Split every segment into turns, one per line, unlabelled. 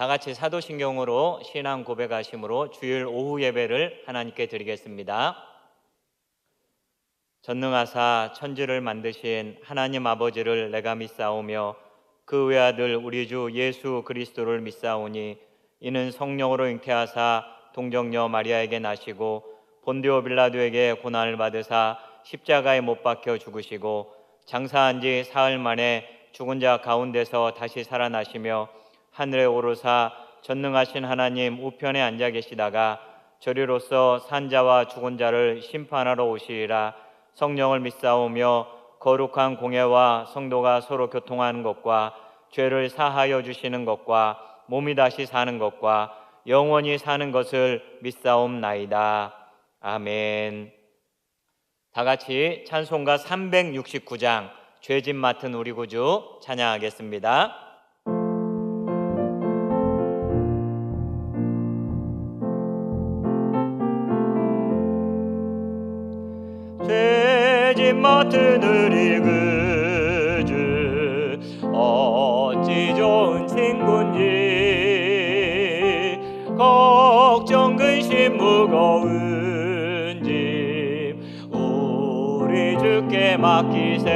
다 같이 사도신경으로 신앙 고백하심으로 주일 오후 예배를 하나님께 드리겠습니다. 전능하사 천지를 만드신 하나님 아버지를 내가 믿사오며 그 외아들 우리 주 예수 그리스도를 믿사오니 이는 성령으로 잉태하사 동정녀 마리아에게 나시고 본디오 빌라도에게 고난을 받으사 십자가에 못 박혀 죽으시고 장사한 지 사흘 만에 죽은 자 가운데서 다시 살아나시며 하늘에 오르사 전능하신 하나님 우편에 앉아 계시다가 저리로서 산자와 죽은 자를 심판하러 오시리라. 성령을 믿사오며 거룩한 공예와 성도가 서로 교통하는 것과 죄를 사하여 주시는 것과 몸이 다시 사는 것과 영원히 사는 것을 믿사옵나이다. 아멘. 다 같이 찬송가 369장 죄짐 맡은 우리 구주 찬양하겠습니다. 죄짐 맡은 우리 구주 어찌 좋은 친구인지 걱정 근심 무거운 짐 우리 주께 맡기세.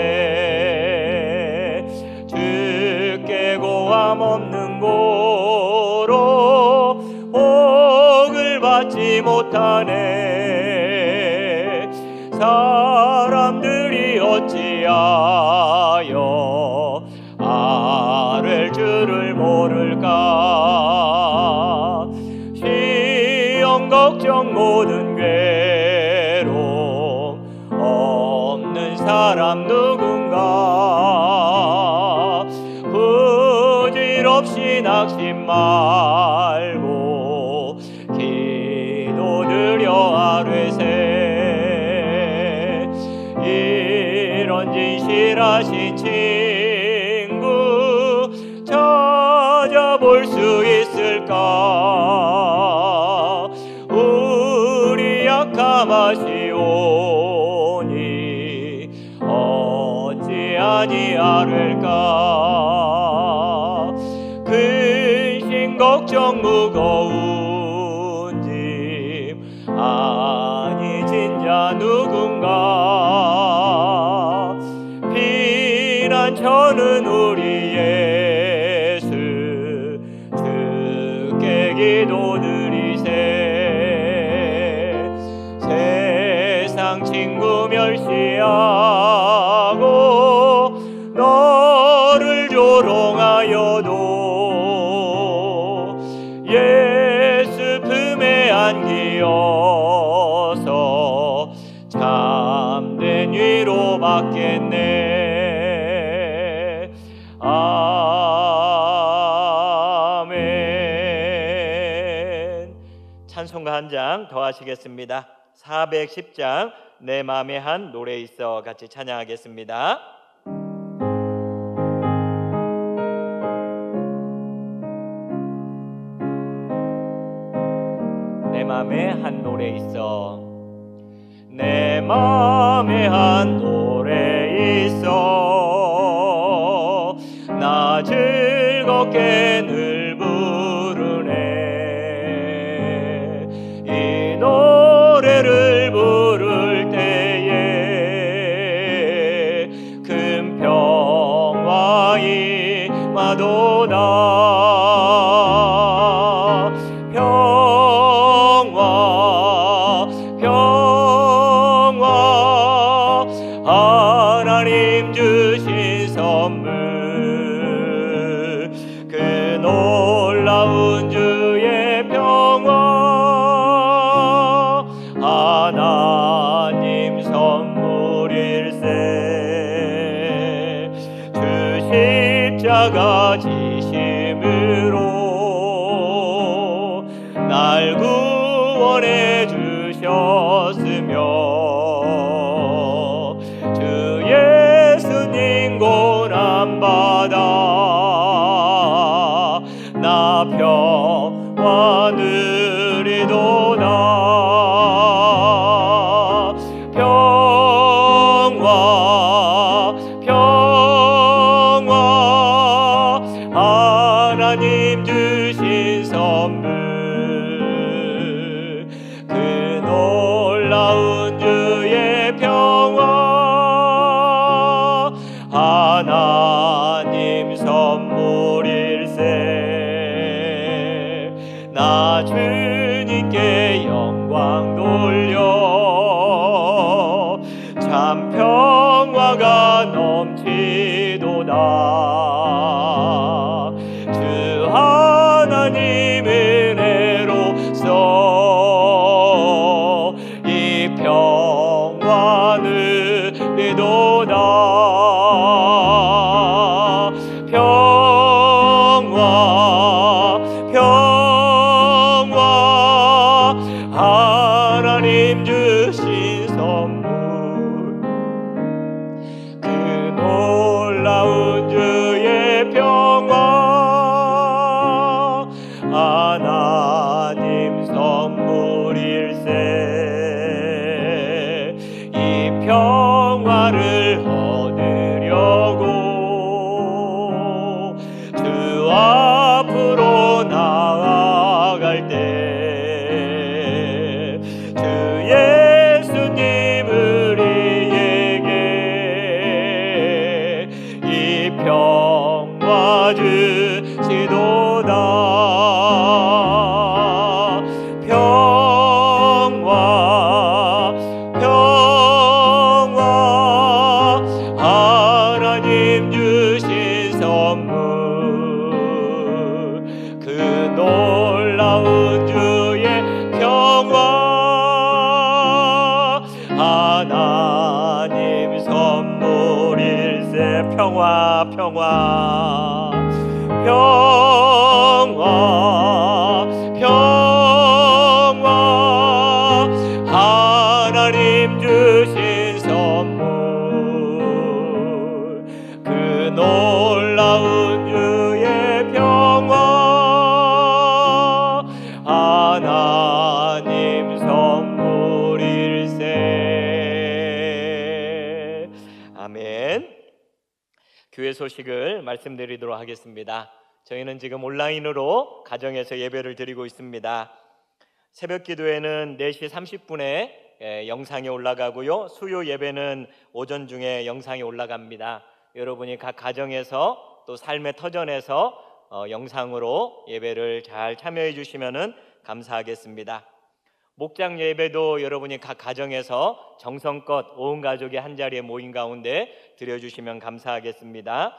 주께 고함 없는 고로 복을 받지 못하네. 사람들이 어찌하여 아랠 줄을 모를까. 시험 걱정 모든 괴로움 없는 사람 누군가. 부질없이 낙심 말고 기도드려 아뢰세. 이런 진실하신 친구 찾아볼 수 있을까. 우리 약함하시오니 어찌 아니하릴까. 근심 걱정 무거운 짐 아니 진자 누군가. 피난처는 우리 예수 주께 기도드리세. 세상 친구 멸시하고 너를 조롱하여도 예수 품에 안기어서 참된 위로 받겠네. 아멘. 찬송가 한 장 더 하시겠습니다. 410장 내 맘에 한 노래 있어 같이 찬양하겠습니다. 내 맘에 한 노래 있어. 내 맘에 한 노래 있어. 나 즐겁게 늘 부르네. 이 노래를 부를 때에 큰 평화 임하도다. 하나님 주신 선물 그 놀라운 주의 평화 하나님 선물일세. 주 십자가 지심으로 날 구원해 주셨으며 고난받아 나 평화 누리도다. 평화 평화 하나님 하나님 주신 선물 그 놀라운 주의 평화 하나님 선물일세 나 주님께 영광 돌려 참 평화가 넘치도다 주 하나님 은혜로서 이 평화는 이도다 평화 평화 하나님 주신 선물 그 놀라운 주의 평화 하나님 선물일세 이 평화를 얻으려고 주 앞으로 나아갈 때 주 예수님 우리에게 이 평화 주시도다 평화 평화 하나님 주신 선물 그 놀라운 주의 평화 하나님 선물일세 평화 평화 평화 평화 하나님 주신 선물 그 놀라운 주의 평화 하나님 선물일세 아멘. 교회 소식을 말씀드리도록 하겠습니다. 저희는 지금 온라인으로 가정에서 예배를 드리고 있습니다. 새벽 기도회는 4시 30분에 영상이 올라가고요. 수요 예배는 오전 중에 영상이 올라갑니다. 여러분이 각 가정에서 또 삶의 터전에서 영상으로 예배를 잘 참여해 주시면 감사하겠습니다. 목장 예배도 여러분이 각 가정에서 정성껏 온 가족이 한자리에 모인 가운데 드려주시면 감사하겠습니다.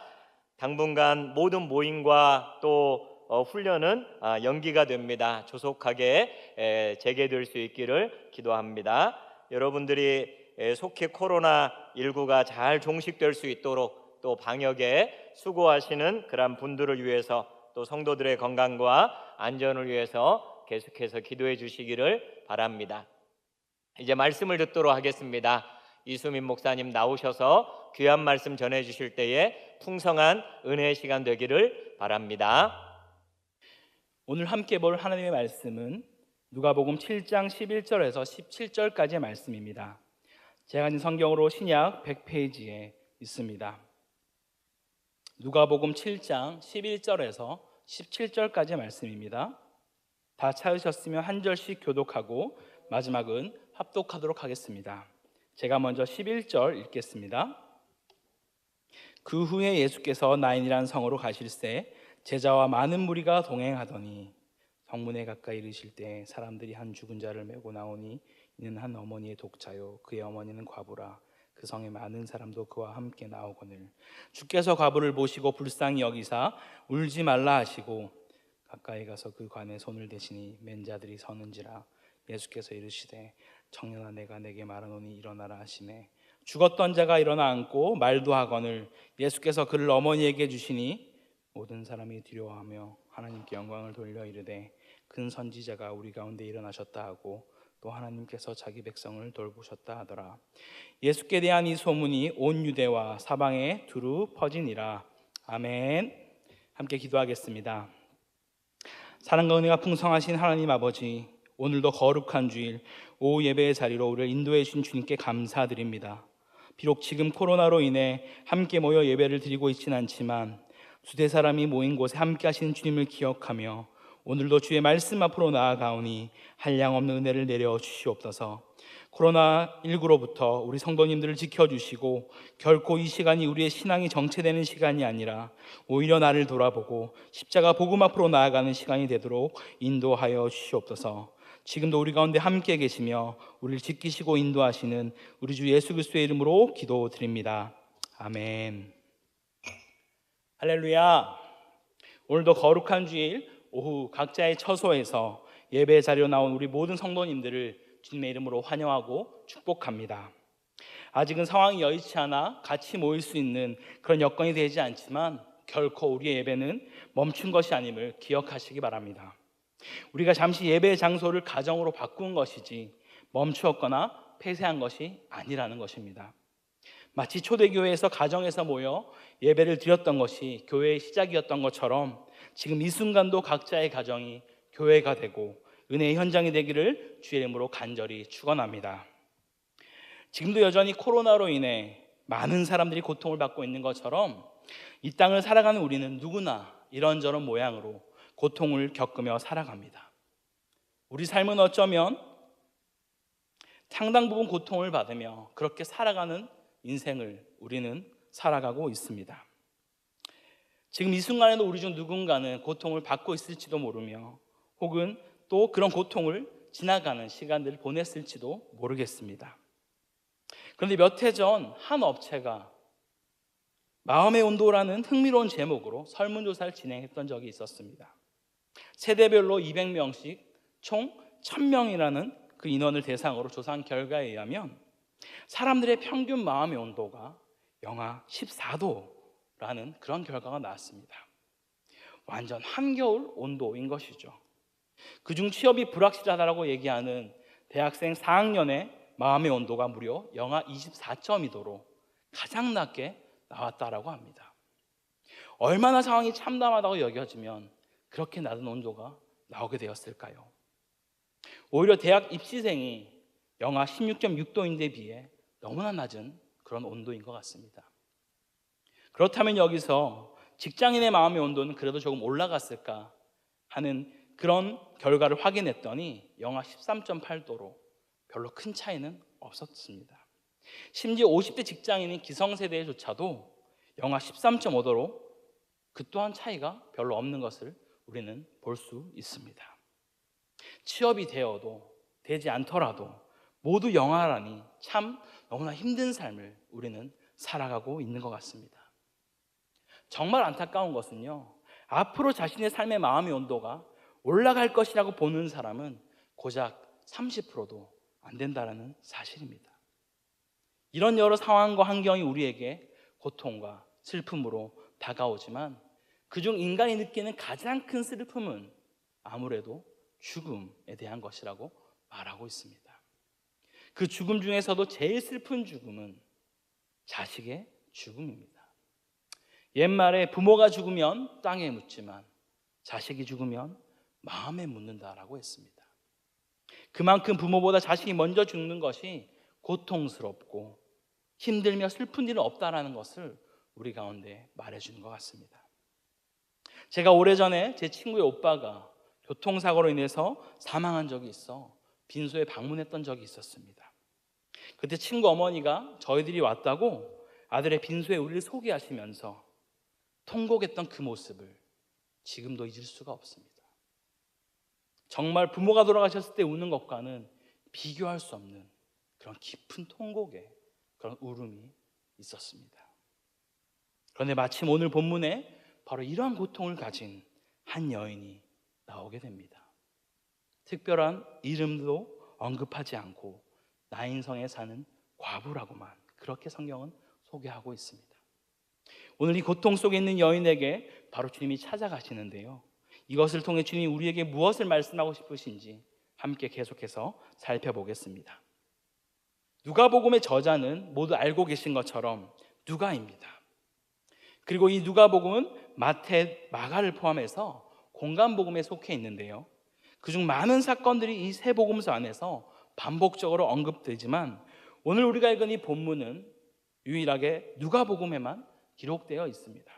당분간 모든 모임과 또 훈련은 연기가 됩니다. 조속하게 재개될 수 있기를 기도합니다. 여러분들이 속히 코로나19가 잘 종식될 수 있도록 또 방역에 수고하시는 그런 분들을 위해서 또 성도들의 건강과 안전을 위해서 계속해서 기도해 주시기를 바랍니다. 이제 말씀을 듣도록 하겠습니다. 이수민 목사님 나오셔서 귀한 말씀 전해 주실 때에 풍성한 은혜의 시간 되기를 바랍니다.
오늘 함께 볼 하나님의 말씀은 누가복음 7장 11절에서 17절까지의 말씀입니다. 제가 가진 성경으로 신약 100페이지에 있습니다. 누가복음 7장 11절에서 17절까지의 말씀입니다. 다 찾으셨으면 한 절씩 교독하고 마지막은 합독하도록 하겠습니다. 제가 먼저 11절 읽겠습니다. 그 후에 예수께서 나인이라는 성으로 가실새 제자와 많은 무리가 동행하더니 성문에 가까이 이르실 때 사람들이 한 죽은 자를 메고 나오니 이는 한 어머니의 독자요 그의 어머니는 과부라. 그 성에 많은 사람도 그와 함께 나오거늘 주께서 과부를 보시고 불쌍히 여기사 울지 말라 하시고 가까이 가서 그 관에 손을 대시니 맨 자들이 서는지라. 예수께서 이르시되 청년아 내가 내게 말하노니 일어나라 하시매 죽었던 자가 일어나 앉고 말도 하거늘 예수께서 그를 어머니에게 주시니 모든 사람이 두려워하며 하나님께 영광을 돌려 이르되 큰 선지자가 우리 가운데 일어나셨다 하고 또 하나님께서 자기 백성을 돌보셨다 하더라. 예수께 대한 이 소문이 온 유대와 사방에 두루 퍼지니라. 아멘. 함께 기도하겠습니다. 사랑과 은혜가 풍성하신 하나님 아버지, 오늘도 거룩한 주일 오후 예배의 자리로 우리를 인도해 주신 주님께 감사드립니다. 비록 지금 코로나로 인해 함께 모여 예배를 드리고 있지는 않지만 수대 사람이 모인 곳에 함께 하시는 주님을 기억하며 오늘도 주의 말씀 앞으로 나아가오니 한량없는 은혜를 내려 주시옵소서. 코로나19로부터 우리 성도님들을 지켜주시고 결코 이 시간이 우리의 신앙이 정체되는 시간이 아니라 오히려 나를 돌아보고 십자가 복음 앞으로 나아가는 시간이 되도록 인도하여 주시옵소서. 지금도 우리 가운데 함께 계시며 우리를 지키시고 인도하시는 우리 주 예수 그리스도의 이름으로 기도드립니다. 아멘. 할렐루야. 오늘도 거룩한 주일 오후 각자의 처소에서 예배 자리로 나온 우리 모든 성도님들을 주님의 이름으로 환영하고 축복합니다. 아직은 상황이 여의치 않아 같이 모일 수 있는 그런 여건이 되지 않지만 결코 우리의 예배는 멈춘 것이 아님을 기억하시기 바랍니다. 우리가 잠시 예배의 장소를 가정으로 바꾼 것이지 멈추었거나 폐쇄한 것이 아니라는 것입니다. 마치 초대교회에서 가정에서 모여 예배를 드렸던 것이 교회의 시작이었던 것처럼 지금 이 순간도 각자의 가정이 교회가 되고 은혜의 현장이 되기를 주의 이름으로 간절히 축원합니다. 지금도 여전히 코로나로 인해 많은 사람들이 고통을 받고 있는 것처럼 이 땅을 살아가는 우리는 누구나 이런저런 모양으로 고통을 겪으며 살아갑니다. 우리 삶은 어쩌면 상당 부분 고통을 받으며 그렇게 살아가는 인생을 우리는 살아가고 있습니다. 지금 이 순간에도 우리 중 누군가는 고통을 받고 있을지도 모르며 혹은 또 그런 고통을 지나가는 시간들을 보냈을지도 모르겠습니다. 그런데 몇 해 전 한 업체가 마음의 온도라는 흥미로운 제목으로 설문조사를 진행했던 적이 있었습니다. 세대별로 200명씩 총 1000명이라는 그 인원을 대상으로 조사한 결과에 의하면 사람들의 평균 마음의 온도가 영하 14도라는 그런 결과가 나왔습니다. 완전 한겨울 온도인 것이죠. 그중 취업이 불확실하다고 얘기하는 대학생 4학년의 마음의 온도가 무려 영하 24.2도로 가장 낮게 나왔다라고 합니다. 얼마나 상황이 참담하다고 여겨지면 그렇게 낮은 온도가 나오게 되었을까요? 오히려 대학 입시생이 영하 16.6도인데 비해 너무나 낮은 그런 온도인 것 같습니다. 그렇다면 여기서 직장인의 마음의 온도는 그래도 조금 올라갔을까 하는 그런 결과를 확인했더니 영하 13.8도로 별로 큰 차이는 없었습니다. 심지어 50대 직장인인 기성세대조차도 영하 13.5도로 그 또한 차이가 별로 없는 것을 우리는 볼 수 있습니다. 취업이 되어도 되지 않더라도 모두 영하라니 참 너무나 힘든 삶을 우리는 살아가고 있는 것 같습니다. 정말 안타까운 것은요, 앞으로 자신의 삶의 마음의 온도가 올라갈 것이라고 보는 사람은 고작 30%도 안 된다는 사실입니다. 이런 여러 상황과 환경이 우리에게 고통과 슬픔으로 다가오지만 그중 인간이 느끼는 가장 큰 슬픔은 아무래도 죽음에 대한 것이라고 말하고 있습니다. 그 죽음 중에서도 제일 슬픈 죽음은 자식의 죽음입니다. 옛말에 부모가 죽으면 땅에 묻지만 자식이 죽으면 마음에 묻는다라고 했습니다. 그만큼 부모보다 자식이 먼저 죽는 것이 고통스럽고 힘들며 슬픈 일은 없다라는 것을 우리 가운데 말해주는 것 같습니다. 제가 오래전에 제 친구의 오빠가 교통사고로 인해서 사망한 적이 있어 빈소에 방문했던 적이 있었습니다. 그때 친구 어머니가 저희들이 왔다고 아들의 빈소에 우리를 소개하시면서 통곡했던 그 모습을 지금도 잊을 수가 없습니다. 정말 부모가 돌아가셨을 때 우는 것과는 비교할 수 없는 그런 깊은 통곡의 그런 울음이 있었습니다. 그런데 마침 오늘 본문에 바로 이러한 고통을 가진 한 여인이 나오게 됩니다. 특별한 이름도 언급하지 않고 나인성에 사는 과부라고만 그렇게 성경은 소개하고 있습니다. 오늘 이 고통 속에 있는 여인에게 바로 주님이 찾아가시는데요, 이것을 통해 주님이 우리에게 무엇을 말씀하고 싶으신지 함께 계속해서 살펴보겠습니다. 누가복음의 저자는 모두 알고 계신 것처럼 누가입니다. 그리고 이 누가복음은 마태, 마가를 포함해서 공간복음에 속해 있는데요, 그중 많은 사건들이 이 세 복음서 안에서 반복적으로 언급되지만 오늘 우리가 읽은 이 본문은 유일하게 누가복음에만 기록되어 있습니다.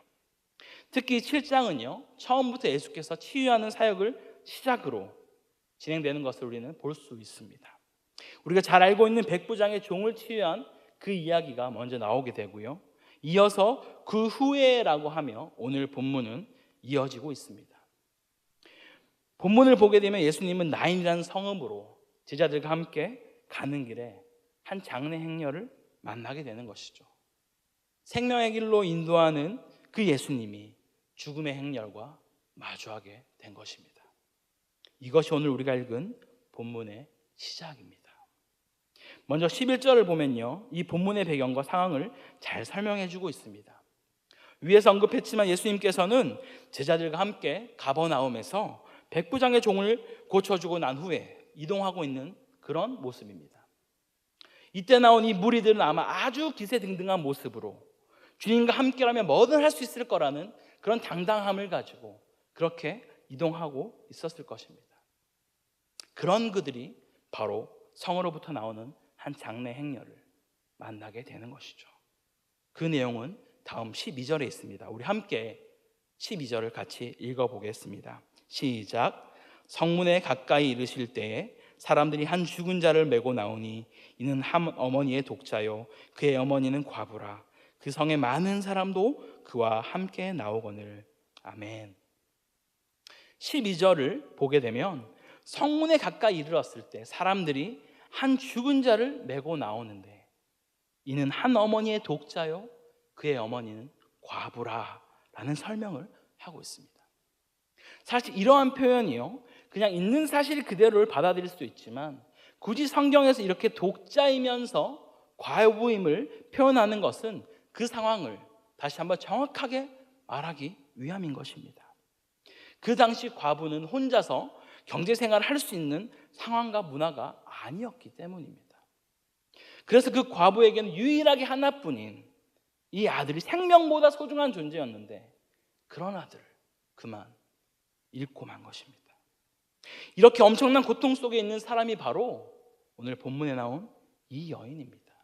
특히 7장은요, 처음부터 예수께서 치유하는 사역을 시작으로 진행되는 것을 우리는 볼 수 있습니다. 우리가 잘 알고 있는 백부장의 종을 치유한 그 이야기가 먼저 나오게 되고요, 이어서 그 후에라고 하며 오늘 본문은 이어지고 있습니다. 본문을 보게 되면 예수님은 나인이라는 성읍으로 제자들과 함께 가는 길에 한 장례 행렬을 만나게 되는 것이죠. 생명의 길로 인도하는 그 예수님이 죽음의 행렬과 마주하게 된 것입니다. 이것이 오늘 우리가 읽은 본문의 시작입니다. 먼저 11절을 보면요, 이 본문의 배경과 상황을 잘 설명해 주고 있습니다. 위에서 언급했지만 예수님께서는 제자들과 함께 가버나움에서 백부장의 종을 고쳐주고 난 후에 이동하고 있는 그런 모습입니다. 이때 나온 이 무리들은 아마 아주 기세등등한 모습으로 주님과 함께라면 뭐든 할 수 있을 거라는 그런 당당함을 가지고 그렇게 이동하고 있었을 것입니다. 그런 그들이 바로 성으로부터 나오는 한 장례 행렬을 만나게 되는 것이죠. 그 내용은 다음 12절에 있습니다. 우리 함께 12절을 같이 읽어보겠습니다. 시작. 성문에 가까이 이르실 때에 사람들이 한 죽은 자를 메고 나오니 이는 한 어머니의 독자요 그의 어머니는 과부라. 그 성에 많은 사람도 그와 함께 나오거늘. 아멘. 12절을 보게 되면 성문에 가까이 이르렀을 때 사람들이 한 죽은 자를 메고 나오는데 이는 한 어머니의 독자요 그의 어머니는 과부라 라는 설명을 하고 있습니다. 사실 이러한 표현이요, 그냥 있는 사실 그대로를 받아들일 수도 있지만 굳이 성경에서 이렇게 독자이면서 과부임을 표현하는 것은 그 상황을 다시 한번 정확하게 말하기 위함인 것입니다. 그 당시 과부는 혼자서 경제생활을 할 수 있는 상황과 문화가 아니었기 때문입니다. 그래서 그 과부에게는 유일하게 하나뿐인 이 아들이 생명보다 소중한 존재였는데 그런 아들을 그만 잃고 만 것입니다. 이렇게 엄청난 고통 속에 있는 사람이 바로 오늘 본문에 나온 이 여인입니다.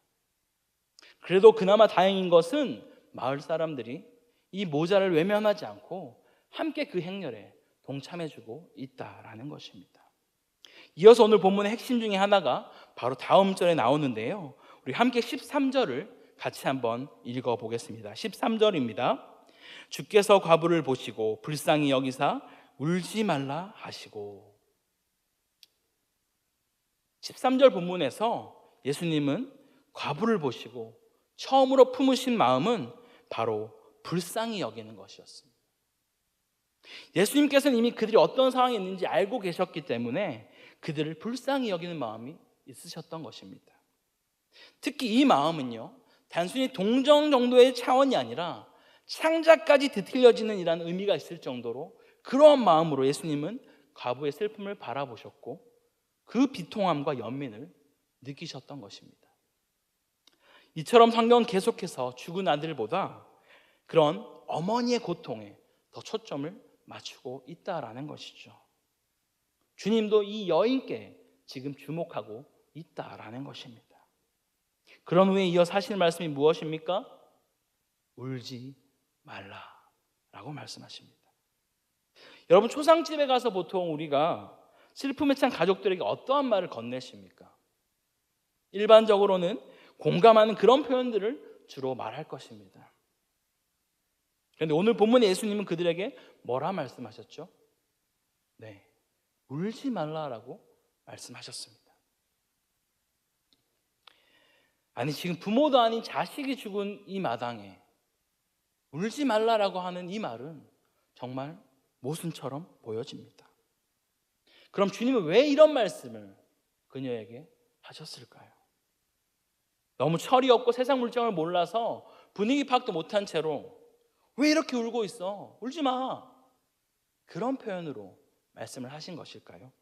그래도 그나마 다행인 것은 마을 사람들이 이 모자를 외면하지 않고 함께 그 행렬에 동참해주고 있다라는 것입니다. 이어서 오늘 본문의 핵심 중에 하나가 바로 다음 절에 나오는데요, 우리 함께 13절을 같이 한번 읽어보겠습니다. 13절입니다. 주께서 과부를 보시고 불쌍히 여기사 울지 말라 하시고. 13절 본문에서 예수님은 과부를 보시고 처음으로 품으신 마음은 바로 불쌍히 여기는 것이었습니다. 예수님께서는 이미 그들이 어떤 상황에 있는지 알고 계셨기 때문에 그들을 불쌍히 여기는 마음이 있으셨던 것입니다. 특히 이 마음은요, 단순히 동정 정도의 차원이 아니라 창자까지 뒤틀려지는 이라는 의미가 있을 정도로 그러한 마음으로 예수님은 과부의 슬픔을 바라보셨고 그 비통함과 연민을 느끼셨던 것입니다. 이처럼 성경은 계속해서 죽은 아들보다 그런 어머니의 고통에 더 초점을 맞추고 있다라는 것이죠. 주님도 이 여인께 지금 주목하고 있다라는 것입니다. 그런 후에 이어서 하시는 말씀이 무엇입니까? 울지 말라라고 말씀하십니다. 여러분, 초상집에 가서 보통 우리가 슬픔에 찬 가족들에게 어떠한 말을 건네십니까? 일반적으로는 공감하는 그런 표현들을 주로 말할 것입니다. 그런데 오늘 본문의 예수님은 그들에게 뭐라 말씀하셨죠? 네, 울지 말라라고 말씀하셨습니다. 아니, 지금 부모도 아닌 자식이 죽은 이 마당에 울지 말라라고 하는 이 말은 정말 모순처럼 보여집니다. 그럼 주님은 왜 이런 말씀을 그녀에게 하셨을까요? 너무 철이 없고 세상 물정을 몰라서 분위기 파악도 못한 채로 왜 이렇게 울고 있어? 울지 마. 그런 표현으로 말씀을 하신 것일까요?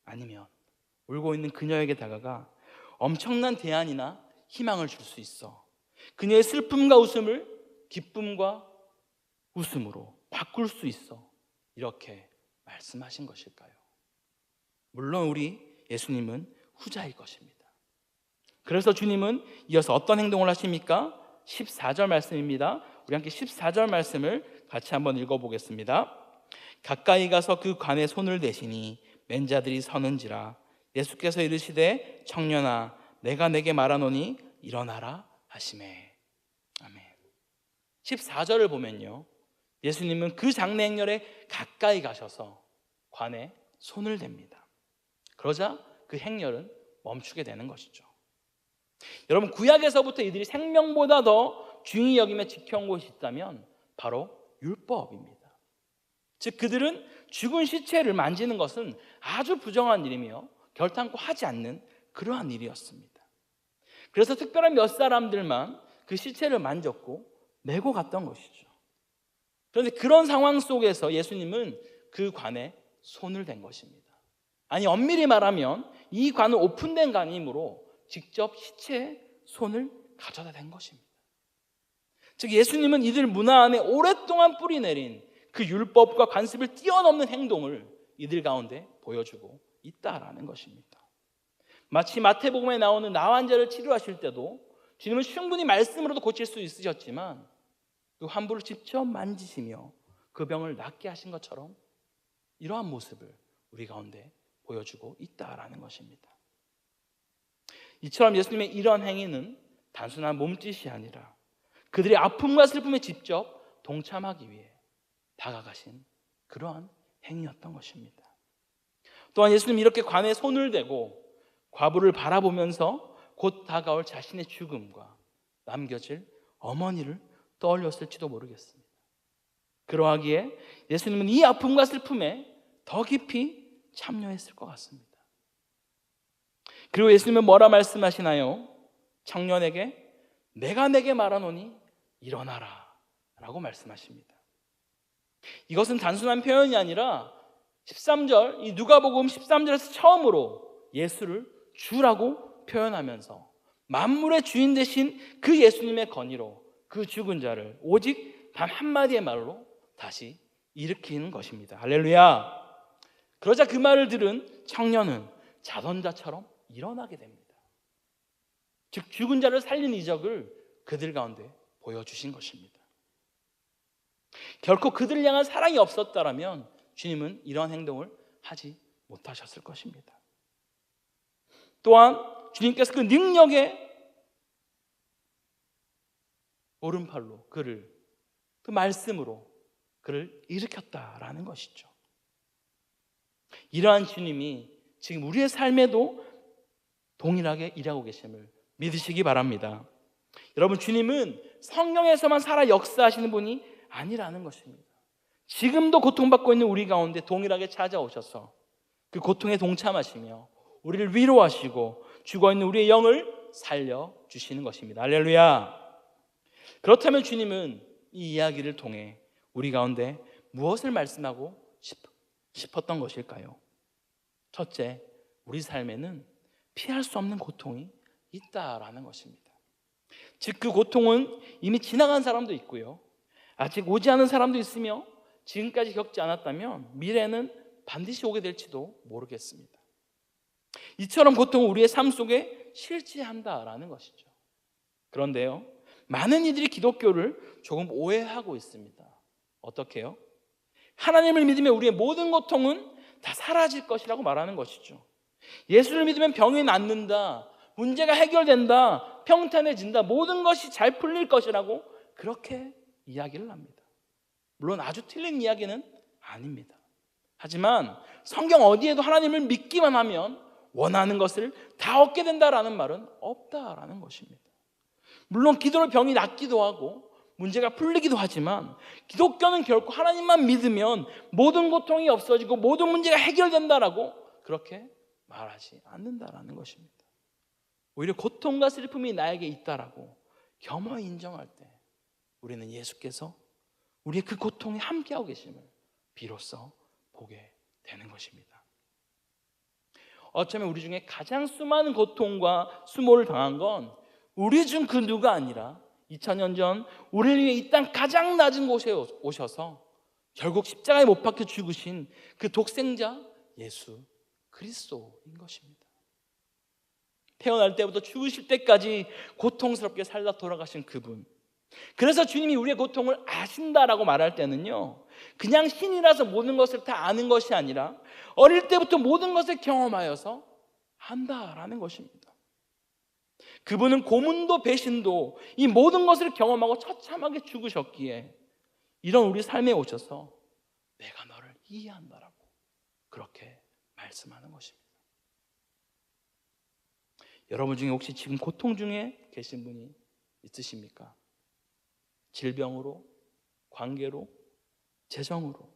아니면 울고 있는 그녀에게 다가가 엄청난 대안이나 희망을 줄 수 있어 그녀의 슬픔과 웃음을 기쁨과 웃음으로 바꿀 수 있어 이렇게 말씀하신 것일까요? 물론 우리 예수님은 후자일 것입니다. 그래서 주님은 이어서 어떤 행동을 하십니까? 14절 말씀입니다. 우리 함께 14절 말씀을 같이 한번 읽어보겠습니다. 가까이 가서 그 관에 손을 대시니 맨 자들이 서는지라. 예수께서 이르시되 청년아 내가 내게 말하노니 일어나라 하시매. 아멘. 14절을 보면요, 예수님은 그 장례 행렬에 가까이 가셔서 관에 손을 댑니다. 그러자 그 행렬은 멈추게 되는 것이죠. 여러분, 구약에서부터 이들이 생명보다 더 중히 여기며 지켜온 것이 있다면 바로 율법입니다. 즉 그들은 죽은 시체를 만지는 것은 아주 부정한 일이며 결탄코 하지 않는 그러한 일이었습니다. 그래서 특별한 몇 사람들만 그 시체를 만졌고 메고 갔던 것이죠. 그런데 그런 상황 속에서 예수님은 그 관에 손을 댄 것입니다. 아니, 엄밀히 말하면 이 관은 오픈된 관이므로 직접 시체에 손을 가져다 댄 것입니다. 즉 예수님은 이들 문화 안에 오랫동안 뿌리내린 그 율법과 관습을 뛰어넘는 행동을 이들 가운데 보여주고 있다라는 것입니다. 마치 마태복음에 나오는 나 환자를 치료하실 때도 주님은 충분히 말씀으로도 고칠 수 있으셨지만 그 환부를 직접 만지시며 그 병을 낫게 하신 것처럼 이러한 모습을 우리 가운데 보여주고 있다라는 것입니다. 이처럼 예수님의 이런 행위는 단순한 몸짓이 아니라 그들의 아픔과 슬픔에 직접 동참하기 위해 다가가신 그러한 행위였던 것입니다. 또한 예수님은 이렇게 관에 손을 대고 과부를 바라보면서 곧 다가올 자신의 죽음과 남겨질 어머니를 떠올렸을지도 모르겠습니다. 그러하기에 예수님은 이 아픔과 슬픔에 더 깊이 참여했을 것 같습니다. 그리고 예수님은 뭐라 말씀하시나요? 청년에게 내가 내게 말하노니 일어나라 라고 말씀하십니다. 이것은 단순한 표현이 아니라 13절, 이 누가복음 13절에서 처음으로 예수를 주라고 표현하면서 만물의 주인 되신 그 예수님의 건의로 그 죽은 자를 오직 단 한마디의 말로 다시 일으키는 것입니다. 할렐루야. 그러자 그 말을 들은 청년은 자던 자처럼 일어나게 됩니다. 즉 죽은 자를 살린 이적을 그들 가운데 보여주신 것입니다. 결코 그들을 향한 사랑이 없었다라면 주님은 이러한 행동을 하지 못하셨을 것입니다. 또한 주님께서 그 능력의 오른팔로 그를, 그 말씀으로 그를 일으켰다라는 것이죠. 이러한 주님이 지금 우리의 삶에도 동일하게 일하고 계심을 믿으시기 바랍니다. 여러분, 주님은 성령에서만 살아 역사하시는 분이 아니라는 것입니다. 지금도 고통받고 있는 우리 가운데 동일하게 찾아오셔서 그 고통에 동참하시며 우리를 위로하시고 죽어있는 우리의 영을 살려주시는 것입니다. 할렐루야. 그렇다면 주님은 이 이야기를 통해 우리 가운데 무엇을 말씀하고 싶었던 것일까요? 첫째, 우리 삶에는 피할 수 없는 고통이 있다라는 것입니다. 즉 그 고통은 이미 지나간 사람도 있고요, 아직 오지 않은 사람도 있으며 지금까지 겪지 않았다면 미래는 반드시 오게 될지도 모르겠습니다. 이처럼 고통은 우리의 삶 속에 실제한다라는 것이죠. 그런데요, 많은 이들이 기독교를 조금 오해하고 있습니다. 어떻게요? 하나님을 믿으면 우리의 모든 고통은 다 사라질 것이라고 말하는 것이죠. 예수를 믿으면 병이 낫는다, 문제가 해결된다, 평탄해진다, 모든 것이 잘 풀릴 것이라고 그렇게 이야기를 합니다. 물론 아주 틀린 이야기는 아닙니다. 하지만 성경 어디에도 하나님을 믿기만 하면 원하는 것을 다 얻게 된다라는 말은 없다라는 것입니다. 물론 기도로 병이 낫기도 하고 문제가 풀리기도 하지만 기독교는 결코 하나님만 믿으면 모든 고통이 없어지고 모든 문제가 해결된다라고 그렇게 말하지 않는다라는 것입니다. 오히려 고통과 슬픔이 나에게 있다라고 겸허히 인정할 때 우리는 예수께서 우리의 그 고통에 함께하고 계심을 비로소 보게 되는 것입니다. 어쩌면 우리 중에 가장 수많은 고통과 수모를 당한 건 우리 중 그 누가 아니라 2000년 전 우리를 위해 이 땅 가장 낮은 곳에 오셔서 결국 십자가에 못 박혀 죽으신 그 독생자 예수 그리스도인 것입니다. 태어날 때부터 죽으실 때까지 고통스럽게 살다 돌아가신 그분, 그래서 주님이 우리의 고통을 아신다라고 말할 때는요, 그냥 신이라서 모든 것을 다 아는 것이 아니라 어릴 때부터 모든 것을 경험하여서 안다라는 것입니다. 그분은 고문도 배신도 이 모든 것을 경험하고 처참하게 죽으셨기에 이런 우리 삶에 오셔서 내가 너를 이해한다라고 그렇게 말씀하는 것입니다. 여러분 중에 혹시 지금 고통 중에 계신 분이 있으십니까? 질병으로, 관계로, 재정으로,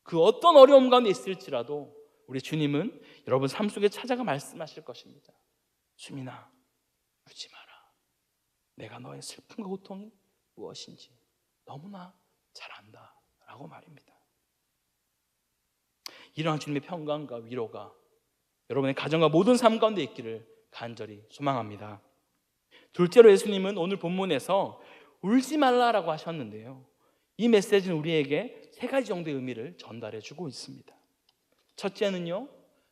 그 어떤 어려움 가운데 있을지라도 우리 주님은 여러분 삶 속에 찾아가 말씀하실 것입니다. 수민아, 울지 마라. 내가 너의 슬픔과 고통이 무엇인지 너무나 잘 안다 라고 말입니다. 이러한 주님의 평강과 위로가 여러분의 가정과 모든 삶 가운데 있기를 간절히 소망합니다. 둘째로 예수님은 오늘 본문에서 울지 말라라고 하셨는데요, 이 메시지는 우리에게 세 가지 정도의 의미를 전달해 주고 있습니다. 첫째는요,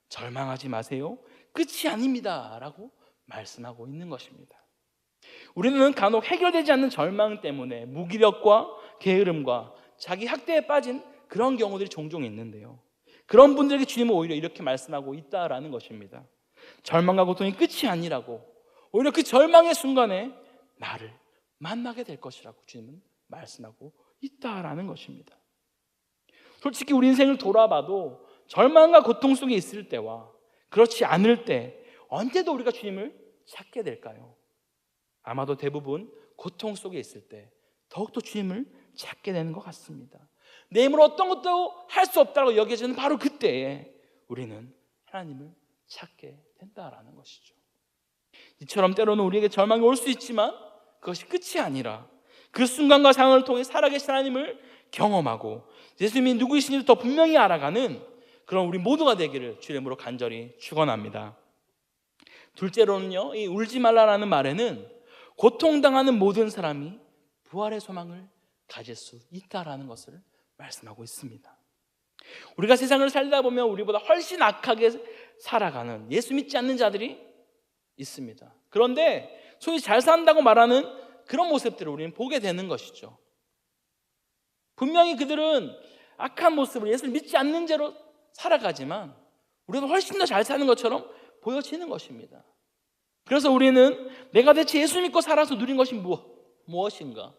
절망하지 마세요, 끝이 아닙니다 라고 말씀하고 있는 것입니다. 우리는 간혹 해결되지 않는 절망 때문에 무기력과 게으름과 자기 학대에 빠진 그런 경우들이 종종 있는데요, 그런 분들에게 주님은 오히려 이렇게 말씀하고 있다라는 것입니다. 절망과 고통이 끝이 아니라고, 오히려 그 절망의 순간에 나를 만나게 될 것이라고 주님은 말씀하고 있다라는 것입니다. 솔직히 우리 인생을 돌아봐도 절망과 고통 속에 있을 때와 그렇지 않을 때 언제도 우리가 주님을 찾게 될까요? 아마도 대부분 고통 속에 있을 때 더욱더 주님을 찾게 되는 것 같습니다. 내 힘으로 어떤 것도 할 수 없다고 여겨지는 바로 그때에 우리는 하나님을 찾게 된다라는 것이죠. 이처럼 때로는 우리에게 절망이 올 수 있지만 그것이 끝이 아니라 그 순간과 상황을 통해 살아계신 하나님을 경험하고 예수님이 누구이신지를 더 분명히 알아가는 그런 우리 모두가 되기를 주의 이름으로 간절히 축원합니다. 둘째로는요, 이 울지 말라라는 말에는 고통당하는 모든 사람이 부활의 소망을 가질 수 있다라는 것을 말씀하고 있습니다. 우리가 세상을 살다 보면 우리보다 훨씬 악하게 살아가는 예수 믿지 않는 자들이 있습니다. 그런데 소위 잘 산다고 말하는 그런 모습들을 우리는 보게 되는 것이죠. 분명히 그들은 악한 모습을 예수를 믿지 않는 채로 살아가지만 우리가 훨씬 더 잘 사는 것처럼 보여지는 것입니다. 그래서 우리는 내가 대체 예수 믿고 살아서 누린 것이 무엇인가?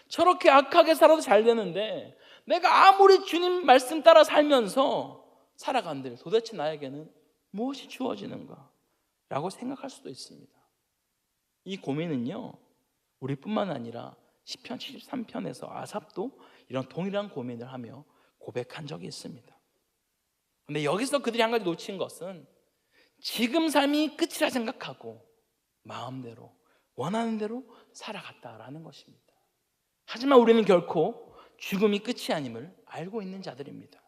저렇게 악하게 살아도 잘 되는데 내가 아무리 주님 말씀 따라 살면서 살아간들 도대체 나에게는 무엇이 주어지는가? 라고 생각할 수도 있습니다. 이 고민은요, 우리뿐만 아니라 시편 73편에서 아삽도 이런 동일한 고민을 하며 고백한 적이 있습니다. 그런데 여기서 그들이 한 가지 놓친 것은 지금 삶이 끝이라 생각하고 마음대로 원하는 대로 살아갔다라는 것입니다. 하지만 우리는 결코 죽음이 끝이 아님을 알고 있는 자들입니다.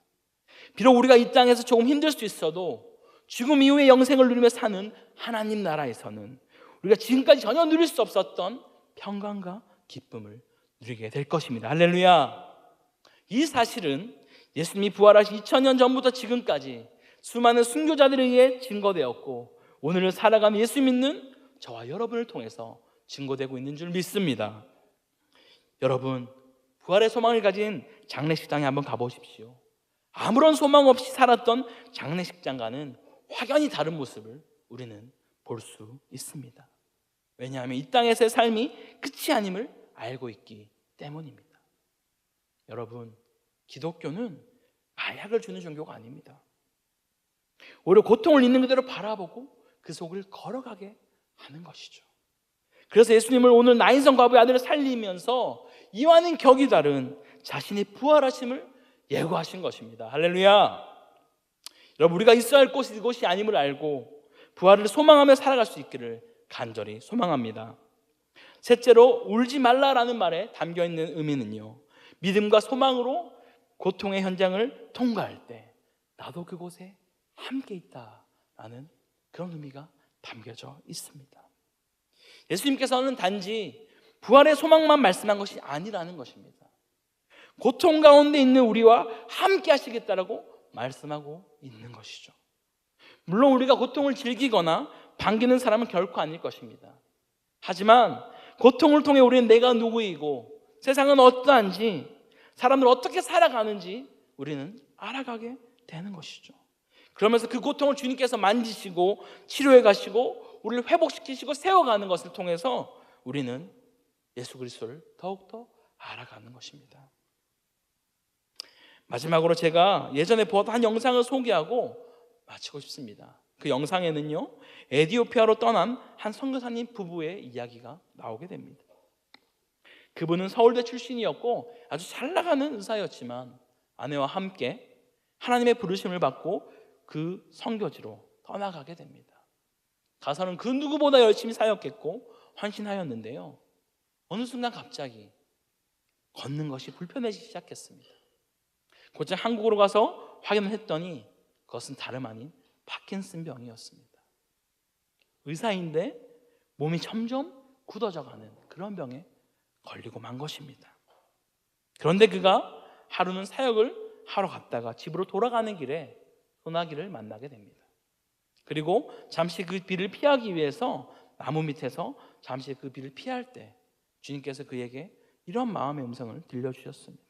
비록 우리가 이 땅에서 조금 힘들 수 있어도 죽음 이후의 영생을 누리며 사는 하나님 나라에서는 우리가 지금까지 전혀 누릴 수 없었던 평강과 기쁨을 누리게 될 것입니다. 할렐루야. 이 사실은 예수님이 부활하신 2000년 전부터 지금까지 수많은 순교자들에 의해 증거되었고 오늘을 살아가는 예수 믿는 저와 여러분을 통해서 증거되고 있는 줄 믿습니다. 여러분, 부활의 소망을 가진 장례식장에 한번 가보십시오. 아무런 소망 없이 살았던 장례식장과는 확연히 다른 모습을 우리는 볼 수 있습니다. 왜냐하면 이 땅에서의 삶이 끝이 아님을 알고 있기 때문입니다. 여러분, 기독교는 마약을 주는 종교가 아닙니다. 오히려 고통을 있는 그대로 바라보고 그 속을 걸어가게 하는 것이죠. 그래서 예수님을 오늘 나인성 과부의 아들을 살리면서 이와는 격이 다른 자신의 부활하심을 예고하신 것입니다. 할렐루야. 여러분, 우리가 있어야 할 곳이 이곳이 아님을 알고 부활을 소망하며 살아갈 수 있기를 간절히 소망합니다. 셋째로, 울지 말라라는 말에 담겨있는 의미는요, 믿음과 소망으로 고통의 현장을 통과할 때 나도 그곳에 함께 있다라는 그런 의미가 담겨져 있습니다. 예수님께서는 단지 부활의 소망만 말씀한 것이 아니라는 것입니다. 고통 가운데 있는 우리와 함께 하시겠다라고 말씀하고 있는 것이죠. 물론 우리가 고통을 즐기거나 반기는 사람은 결코 아닐 것입니다. 하지만 고통을 통해 우리는 내가 누구이고 세상은 어떠한지, 사람들 어떻게 살아가는지 우리는 알아가게 되는 것이죠. 그러면서 그 고통을 주님께서 만지시고 치료해 가시고 우리를 회복시키시고 세워가는 것을 통해서 우리는 예수 그리스도를 더욱더 알아가는 것입니다. 마지막으로 제가 예전에 보았던 한 영상을 소개하고 마치고 싶습니다. 그 영상에는요, 에티오피아로 떠난 한 선교사님 부부의 이야기가 나오게 됩니다. 그분은 서울대 출신이었고 아주 잘 나가는 의사였지만 아내와 함께 하나님의 부르심을 받고 그 선교지로 떠나가게 됩니다. 가서는 그 누구보다 열심히 사역했고 헌신하였는데요, 어느 순간 갑자기 걷는 것이 불편해지기 시작했습니다. 곧장 한국으로 가서 확인을 했더니 그것은 다름 아닌 파킨슨 병이었습니다. 의사인데 몸이 점점 굳어져가는 그런 병에 걸리고 만 것입니다. 그런데 그가 하루는 사역을 하러 갔다가 집으로 돌아가는 길에 소나기를 만나게 됩니다. 그리고 잠시 그 비를 피하기 위해서 나무 밑에서 잠시 그 비를 피할 때 주님께서 그에게 이런 마음의 음성을 들려주셨습니다.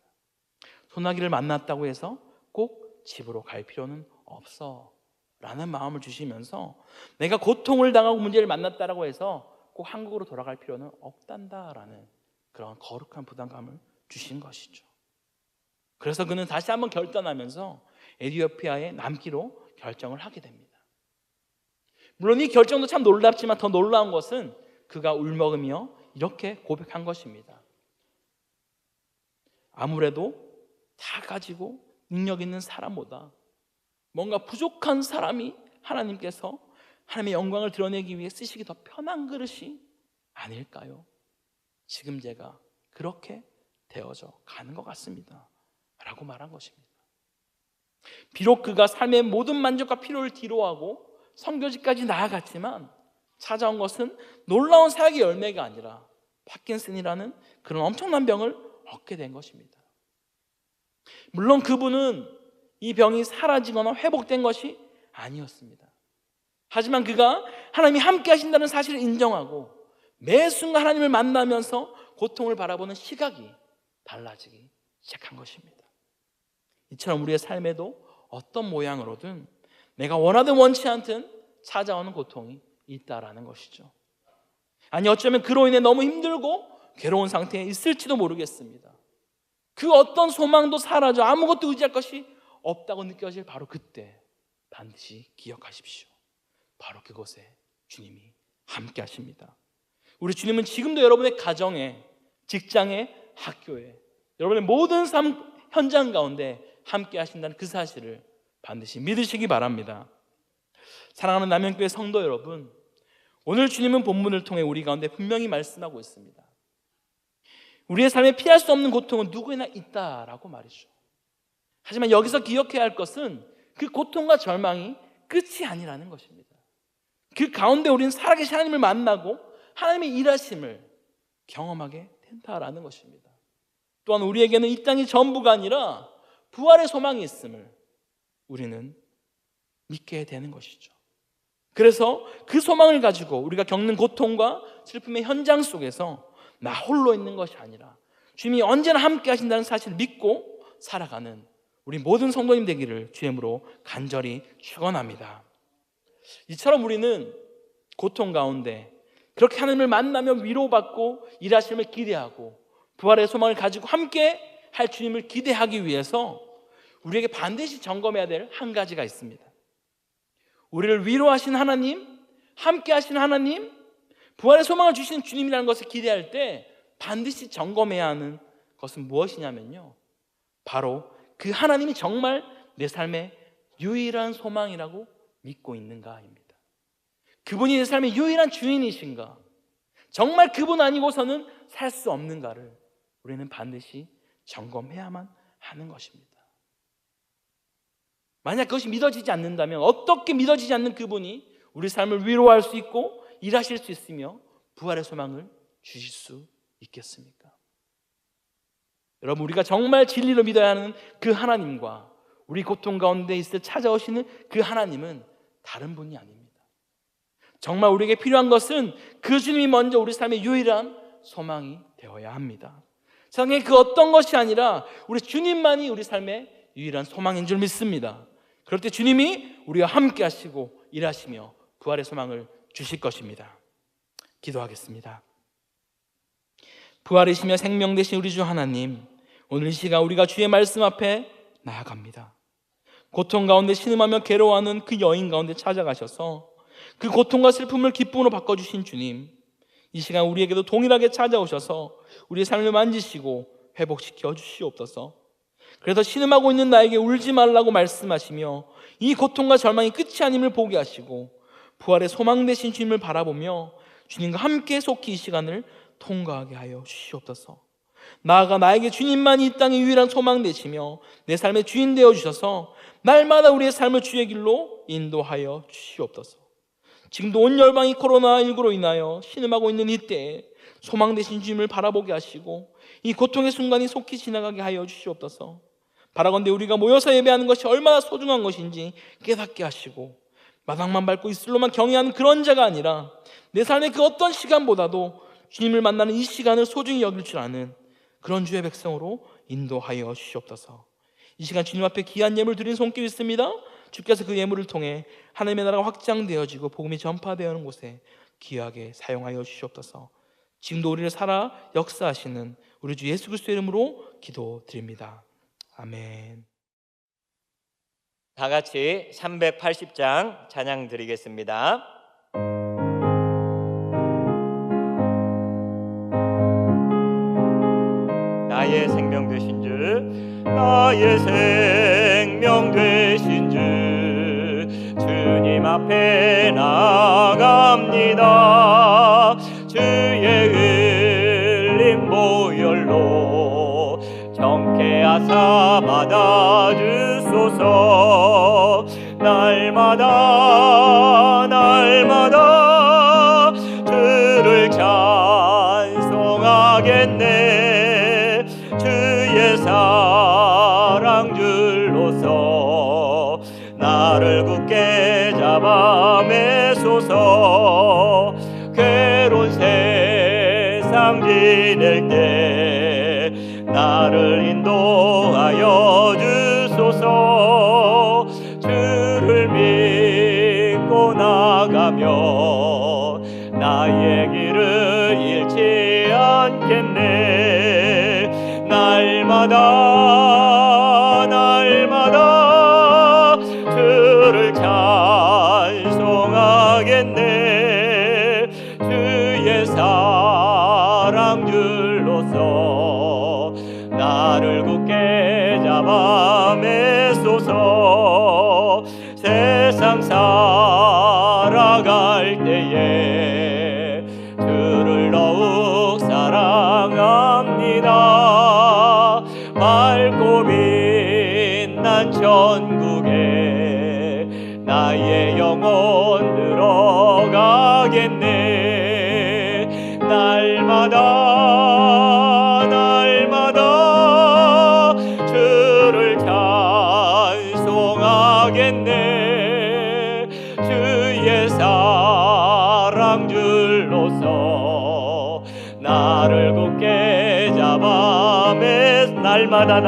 소나기를 만났다고 해서 꼭 집으로 갈 필요는 없어 라는 마음을 주시면서 내가 고통을 당하고 문제를 만났다고 해서 꼭 한국으로 돌아갈 필요는 없단다라는 그런 거룩한 부담감을 주신 것이죠. 그래서 그는 다시 한번 결단하면서 에티오피아에 남기로 결정을 하게 됩니다. 물론 이 결정도 참 놀랍지만 더 놀라운 것은 그가 울먹이며 이렇게 고백한 것입니다. 아무래도 다 가지고 능력 있는 사람보다 뭔가 부족한 사람이 하나님께서 하나님의 영광을 드러내기 위해 쓰시기 더 편한 그릇이 아닐까요? 지금 제가 그렇게 되어져 가는 것 같습니다 라고 말한 것입니다. 비록 그가 삶의 모든 만족과 필요를 뒤로하고 선교지까지 나아갔지만 찾아온 것은 놀라운 사역의 열매가 아니라 파킨슨이라는 그런 엄청난 병을 얻게 된 것입니다. 물론 그분은 이 병이 사라지거나 회복된 것이 아니었습니다. 하지만 그가 하나님이 함께 하신다는 사실을 인정하고 매 순간 하나님을 만나면서 고통을 바라보는 시각이 달라지기 시작한 것입니다. 이처럼 우리의 삶에도 어떤 모양으로든 내가 원하든 원치 않든 찾아오는 고통이 있다라는 것이죠. 아니 어쩌면 그로 인해 너무 힘들고 괴로운 상태에 있을지도 모르겠습니다. 그 어떤 소망도 사라져 아무것도 의지할 것이 없다고 느껴질 바로 그때 반드시 기억하십시오. 바로 그곳에 주님이 함께 하십니다. 우리 주님은 지금도 여러분의 가정에, 직장에, 학교에, 여러분의 모든 삶 현장 가운데 함께 하신다는 그 사실을 반드시 믿으시기 바랍니다. 사랑하는 남영교회 성도 여러분, 오늘 주님은 본문을 통해 우리 가운데 분명히 말씀하고 있습니다. 우리의 삶에 피할 수 없는 고통은 누구에나 있다라고 말이죠. 하지만 여기서 기억해야 할 것은 그 고통과 절망이 끝이 아니라는 것입니다. 그 가운데 우리는 살아계신 하나님을 만나고 하나님의 일하심을 경험하게 된다라는 것입니다. 또한 우리에게는 이 땅이 전부가 아니라 부활의 소망이 있음을 우리는 믿게 되는 것이죠. 그래서 그 소망을 가지고 우리가 겪는 고통과 슬픔의 현장 속에서 나 홀로 있는 것이 아니라 주님이 언제나 함께 하신다는 사실을 믿고 살아가는 우리 모든 성도님 되기를 주님으로 간절히 축원합니다. 이처럼 우리는 고통 가운데 그렇게 하나님을 만나며 위로받고 일하심을 기대하고 부활의 소망을 가지고 함께 할 주님을 기대하기 위해서 우리에게 반드시 점검해야 될 한 가지가 있습니다. 우리를 위로하신 하나님, 함께 하신 하나님, 부활의 소망을 주시는 주님이라는 것을 기대할 때 반드시 점검해야 하는 것은 무엇이냐면요, 바로 그 하나님이 정말 내 삶의 유일한 소망이라고 믿고 있는가입니다. 그분이 내 삶의 유일한 주인이신가, 정말 그분 아니고서는 살 수 없는가를 우리는 반드시 점검해야만 하는 것입니다. 만약 그것이 믿어지지 않는다면 어떻게 믿어지지 않는 그분이 우리 삶을 위로할 수 있고 일하실 수 있으며 부활의 소망을 주실 수 있겠습니까? 여러분, 우리가 정말 진리로 믿어야 하는 그 하나님과 우리 고통 가운데 있을 찾아오시는 그 하나님은 다른 분이 아닙니다. 정말 우리에게 필요한 것은 그 주님이 먼저 우리 삶의 유일한 소망이 되어야 합니다. 세상에 그 어떤 것이 아니라 우리 주님만이 우리 삶의 유일한 소망인 줄 믿습니다. 그럴 때 주님이 우리와 함께 하시고 일하시며 부활의 소망을 주실 것입니다. 기도하겠습니다. 부활이시며 생명 되신 우리 주 하나님, 오늘 이 시간 우리가 주의 말씀 앞에 나아갑니다. 고통 가운데 신음하며 괴로워하는 그 여인 가운데 찾아가셔서 그 고통과 슬픔을 기쁨으로 바꿔주신 주님, 이 시간 우리에게도 동일하게 찾아오셔서 우리의 삶을 만지시고 회복시켜 주시옵소서. 그래서 신음하고 있는 나에게 울지 말라고 말씀하시며 이 고통과 절망이 끝이 아님을 보게 하시고 부활의 소망 되신 주님을 바라보며 주님과 함께 속히 이 시간을 통과하게 하여 주시옵소서. 나아가 나에게 주님만이 이 땅의 유일한 소망 되시며 내 삶의 주인 되어 주셔서 날마다 우리의 삶을 주의 길로 인도하여 주시옵소서. 지금도 온 열방이 코로나19로 인하여 신음하고 있는 이때에 소망 되신 주님을 바라보게 하시고 이 고통의 순간이 속히 지나가게 하여 주시옵소서. 바라건대 우리가 모여서 예배하는 것이 얼마나 소중한 것인지 깨닫게 하시고 마당만 밟고 이슬로만 경외하는 그런 자가 아니라 내 삶의 그 어떤 시간보다도 주님을 만나는 이 시간을 소중히 여길 줄 아는 그런 주의 백성으로 인도하여 주시옵소서. 이 시간 주님 앞에 귀한 예물 드린 손길 있습니다. 주께서 그 예물을 통해 하나님의 나라가 확장되어지고 복음이 전파되어오는 곳에 귀하게 사용하여 주시옵소서. 지금도 우리를 살아 역사하시는 우리 주 예수 그리스도의 이름으로 기도드립니다. 아멘.
다 같이 380장 찬양 드리겠습니다. 나의 생명 되신 주, 나의 생명 되신 주, 주님 앞에 나갑니다. 주의 흘린 보혈로 정케하사 받아주소서. 날마다 주를 찬송하겠네. 주의 사랑 줄로서 나를 굳게 잡아 매소서. 괴로운 세상 지낼 때 나를 인도하여 주소서. 주를 믿고 나가며 나의 길을 잃지 않겠네. 날마다 주를 찬송하겠네. 주의 사랑 줄로서 나를 굳게 잡아 매소서. 세상 살아갈 때에 주를 더욱 사랑합니다. 밝고 빛난 천국에 나의 영혼 들어가겠네. 날마다 주를 찬송하겠네. 주의 사랑 줄로서 나를 굳게 잡아 매서 날마다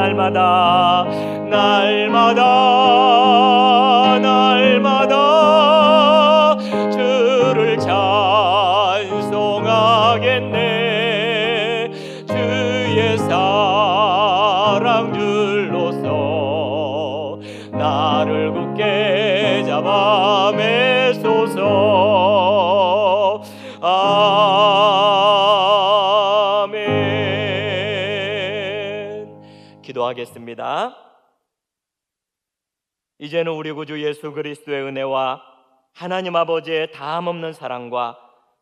주를 찬송하겠네. 주의 사랑 줄로서 나를 굳게 잡아 매소서. 아멘. 기도하겠습니다. 이제는 우리 구주 예수 그리스도의 은혜와 하나님 아버지의 다함없는 사랑과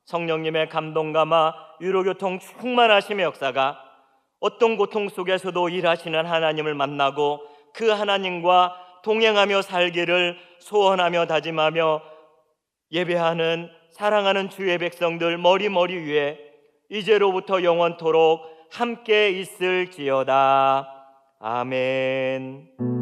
성령님의 감동감화 위로교통 충만하심의 역사가 어떤 고통 속에서도 일하시는 하나님을 만나고 그 하나님과 동행하며 살기를 소원하며 다짐하며 예배하는 사랑하는 주의 백성들 머리 위에 이제로부터 영원토록 함께 있을지어다. 아멘.